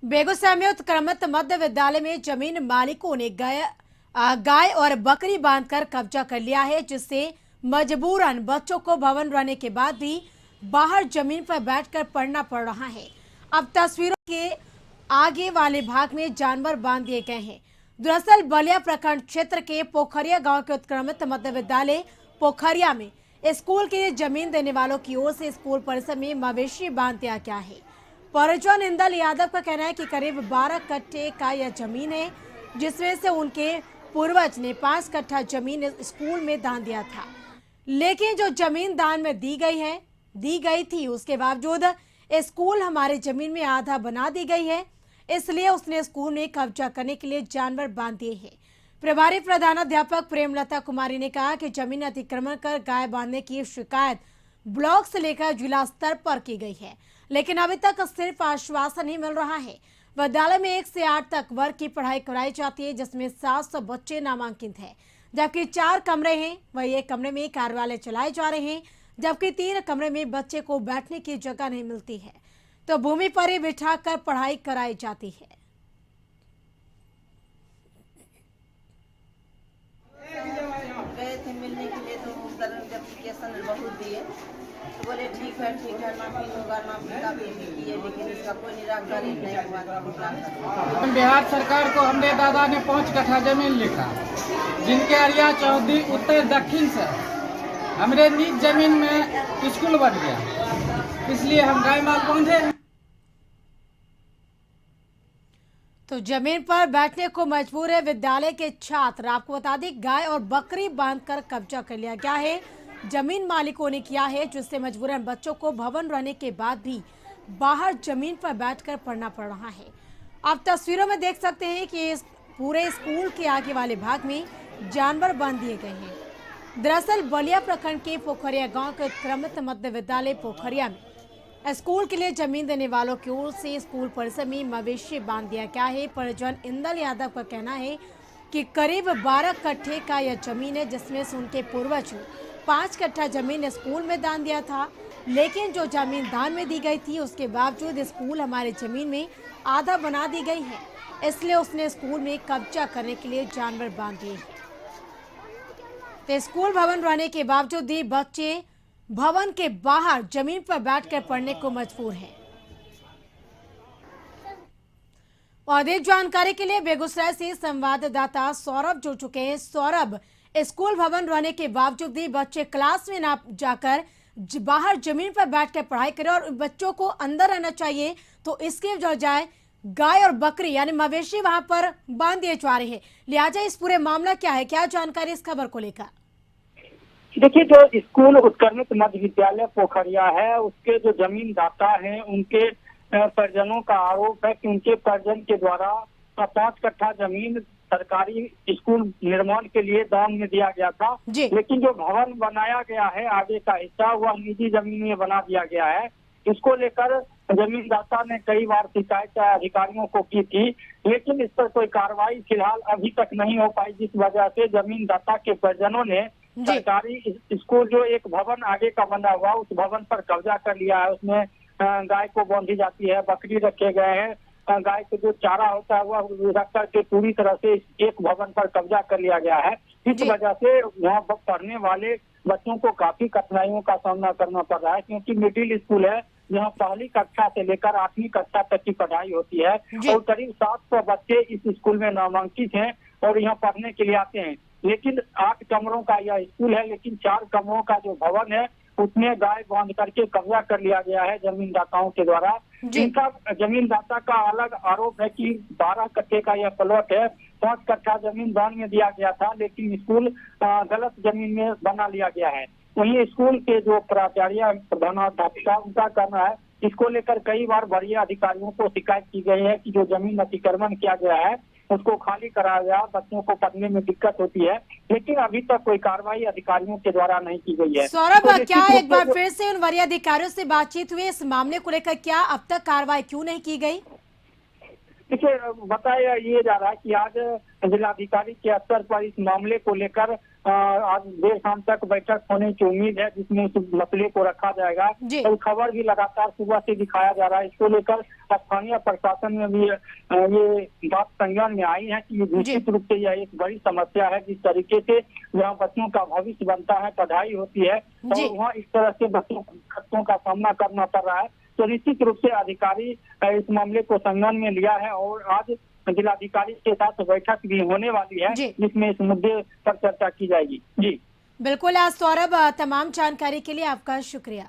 बेगूसराय में उत्क्रमित मध्य विद्यालय में जमीन मालिकों ने गाय और बकरी बांधकर कब्जा कर लिया है, जिससे मजबूरन बच्चों को भवन रहने के बाद भी बाहर जमीन पर बैठकर पढ़ना पड़ रहा है। अब तस्वीरों के आगे वाले भाग में जानवर बांध दिए गए हैं। दरअसल बलिया प्रखंड क्षेत्र के पोखरिया गांव के उत्क्रमित मध्य विद्यालय पोखरिया में स्कूल के लिए जमीन देने वालों की ओर से स्कूल परिसर में मवेशी बांध दिया गया है। परजन इंदल यादव का कहना है कि करीब 12 कट्टे का यह जमीन है, जिसमें से उनके पूर्वज ने 5 कट्ठा जमीन स्कूल में दान दिया था। लेकिन जो जमीन दान में दी गई थी, उसके बावजूद स्कूल हमारे जमीन में आधा बना दी गई है, इसलिए उसने स्कूल में कब्जा करने के लिए जानवर बांध दिए हैं। प्रभारी प्रधानाध्यापक प्रेमलता कुमारी ने कहा कि जमीन अतिक्रमण कर गाय बांधने की शिकायत ब्लॉक से लेकर जिला स्तर पर की गई है, लेकिन अभी तक सिर्फ आश्वासन ही मिल रहा है। विद्यालय में 1 से 8 तक वर्ग की पढ़ाई कराई जाती है, जिसमें 700 बच्चे नामांकित हैं, जबकि 4 कमरे हैं। वही एक कमरे में कार्यालय चलाए जा रहे हैं, जबकि 3 कमरे में बच्चे को बैठने की जगह नहीं मिलती है, तो भूमि पर ही बिठाकर पढ़ाई कराई जाती है। गए थे मिलने के लिए, तो एप्लीकेशन बहुत दिए, तो बोले ठीक है माफी होगा, माफी का भी किए, लेकिन इसका कोई निराकरण नहीं हुआ। बिहार सरकार को हमने दादा ने 5 कट्ठा जमीन लिखा, जिनके एरिया चौधरी उत्तर दक्षिण से हमारे निज जमीन में स्कूल बन गया, इसलिए हम गाय माल बांधे। तो जमीन पर बैठने को मजबूर है विद्यालय के छात्र। आपको बता दें, गाय और बकरी बांधकर कब्जा कर लिया गया है, जमीन मालिकों ने किया है, जिससे मजबूरन बच्चों को भवन रहने के बाद भी बाहर जमीन पर बैठकर पढ़ना पड़ रहा है। आप तस्वीरों में देख सकते हैं कि इस पूरे स्कूल के आगे वाले भाग में जानवर बांध दिए गए हैं। दरअसल बलिया प्रखंड के पोखरिया गांव के उत्क्रमित मध्य विद्यालय पोखरिया में स्कूल के लिए जमीन देने वालों की ओर से स्कूल परिसर में मवेशी बांध दिया गया है। परजन इंदल यादव का कहना है कि करीब 12 कट्ठे का यह जमीन है, जिसमें से उनके पूर्वज 5 कट्ठा जमीन स्कूल में दान दिया था, लेकिन जो जमीन दान में दी गई थी, उसके बावजूद स्कूल हमारे जमीन में आधा बना दी गई है, इसलिए उसने स्कूल में कब्जा करने के लिए जानवर बांध दिए हैं। तो स्कूल भवन रहने के बावजूद भी बच्चे भवन के बाहर जमीन पर बैठकर पढ़ने को मजबूर हैं। और अधिक जानकारी के लिए बेगूसराय से संवाददाता सौरभ जुड़ चुके हैं। सौरभ, स्कूल भवन रहने के बावजूद भी बच्चे क्लास में ना जाकर बाहर जमीन पर बैठकर पढ़ाई करें और बच्चों को अंदर रहना चाहिए, तो इसके बजाय गाय और बकरी यानी मवेशी वहां पर बांध दिए जा रहे हैं। लिहाजा इस पूरे मामला क्या है, क्या जानकारी इस खबर को लेकर? देखिए, जो स्कूल उत्क्रमित मध्य विद्यालय पोखरिया है, उसके जो जमीन दाता हैं, उनके परिजनों का आरोप है कि उनके परिजन के द्वारा 5 कट्ठा जमीन सरकारी स्कूल निर्माण के लिए दान में दिया गया था, लेकिन जो भवन बनाया गया है आगे का हिस्सा, वह निजी जमीन में बना दिया गया है। इसको लेकर जमीनदाता ने कई बार शिकायत अधिकारियों को की थी, लेकिन इस पर कोई कार्रवाई फिलहाल अभी तक नहीं हो पाई, जिस वजह से जमीनदाता के परिजनों ने सरकारी स्कूल जो एक भवन आगे का बना हुआ, उस भवन पर कब्जा कर लिया है। उसमें गाय को बांधी जाती है, बकरी रखे गए हैं, गाय को जो चारा होता है वह रख करके पूरी तरह से एक भवन पर कब्जा कर लिया गया है। इस वजह से वहाँ पढ़ने वाले बच्चों को काफी कठिनाइयों का सामना करना पड़ रहा है, क्योंकि मिडिल स्कूल है जहाँ पहली कक्षा से लेकर 8वीं कक्षा तक की पढ़ाई होती है, और करीब 700 बच्चे इस स्कूल में नामांकित हैं और यहाँ पढ़ने के लिए आते हैं। लेकिन 8 कमरों का यह स्कूल है, लेकिन 4 कमरों का जो भवन है उसमें गाय बांध करके कब्जा कर लिया गया है जमीनदाताओं के द्वारा। जिनका जमीनदाता का अलग आरोप है कि 12 कट्ठे का यह प्लॉट है, 5 कट्ठा जमीन दान में दिया गया था, लेकिन स्कूल गलत जमीन में बना लिया गया है। वहीं स्कूल के जो प्राचार्य प्रधानाध्यापिका, उनका कहना है इसको लेकर कई बार वरीय अधिकारियों को शिकायत की गई है कि जो जमीन अतिक्रमण किया गया है उसको खाली कराया गया, बच्चों को पढ़ने में दिक्कत होती है, लेकिन अभी तक कोई कार्रवाई अधिकारियों के द्वारा नहीं की गई है। सौरभ, क्या एक बार फिर से उन वरीय अधिकारियों से बातचीत हुई इस मामले को लेकर? क्या अब तक कार्रवाई क्यों नहीं की गई? देखिए, बताया ये जा रहा है कि आज जिलाधिकारी के स्तर पर इस मामले को लेकर आज देर शाम तक बैठक होने की उम्मीद है, जिसमें इस मसले को रखा जाएगा। जी। तो खबर भी लगातार सुबह से दिखाया जा रहा है। इसको लेकर स्थानीय प्रशासन में भी ये बात संज्ञान में आई है कि निश्चित रूप से यह एक बड़ी समस्या है। जिस तरीके से वहाँ बच्चों का भविष्य बनता है, पढ़ाई होती है, जी। और वहाँ इस तरह से बच्चों को दिक्कतों का सामना करना पड़ रहा है। तो निश्चित रूप से अधिकारी इस मामले को संज्ञान में लिया है और आज जिलाधिकारी के साथ बैठक भी होने वाली है, जी। जिसमें इस मुद्दे पर चर्चा की जाएगी। जी बिल्कुल। आज सौरभ, तमाम जानकारी के लिए आपका शुक्रिया।